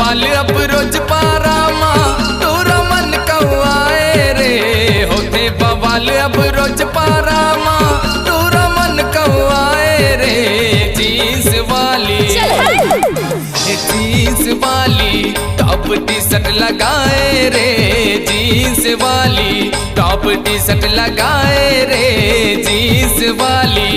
बवाल अब रोज पारामा तोरा मन कौआए रे। होते बवाल अब रोज पारामा तोरा मन कौआए रे। जींस वाली टॉप टी शर्ट लगाए रे। जींस वाली टॉप टी शर्ट लगाए रे। जींस वाली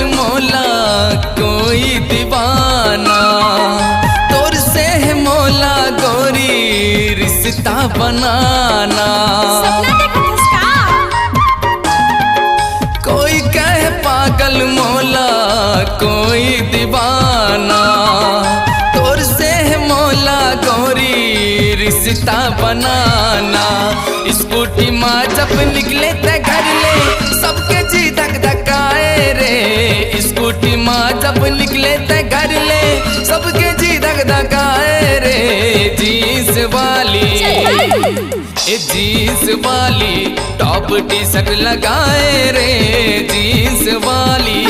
मोला कोई दीवाना तोर से है मोला गोरी रिश्ता बनाना। कोई कहे पागल मोला कोई दीवाना तोर से है मोला गोरी रिश्ता बनाना। स्कूटी माँ जब निकले ते घर ले सबके जी धक धकाए रे। स्कूटी माँ जब निकले ते घर ले सबके जी धक धकाए रे। जींस वाली टॉप टी शर्ट लगाए रे। जींस वाली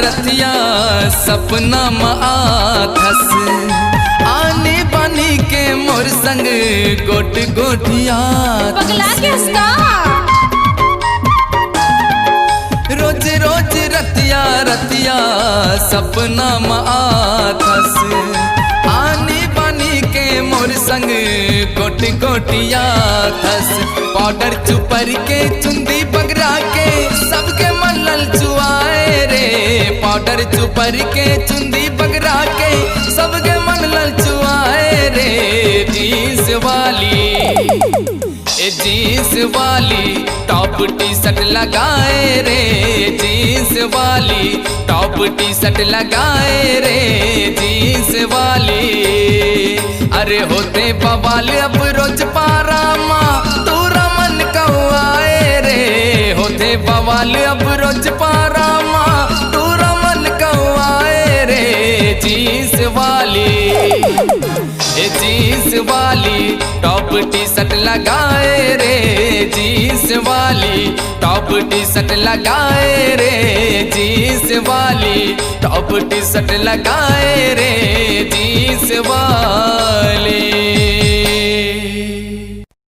रतिया सपना आथस आने बानी के मोर संग गोट गोटिया रोज रोज रतिया सपना आथस आने बानी के मोर संग गोट गोटिया थस। पाउडर चुपर के चुंदी बगरा के सबके मन ललचुआए रे। पाउडर चुपर के चुंदी बगरा के सबके मन ललचुआए रे। जींस वाली टॉप टी शर्ट लगाए रे। जींस वाली टॉप टी शर्ट लगाए रे। जींस वाली अरे होते बवाल अब रोज पारामा तोरा मन कौआए रे। होते बवाल अब रोज पारामा तोरा मन कौआए रे। जींस वाली टॉप टी शर्ट लगाए रे। जींस वाली टॉप टी शर्ट लगाए रे। जींस वाली टॉप टी शर्ट लगाए रे।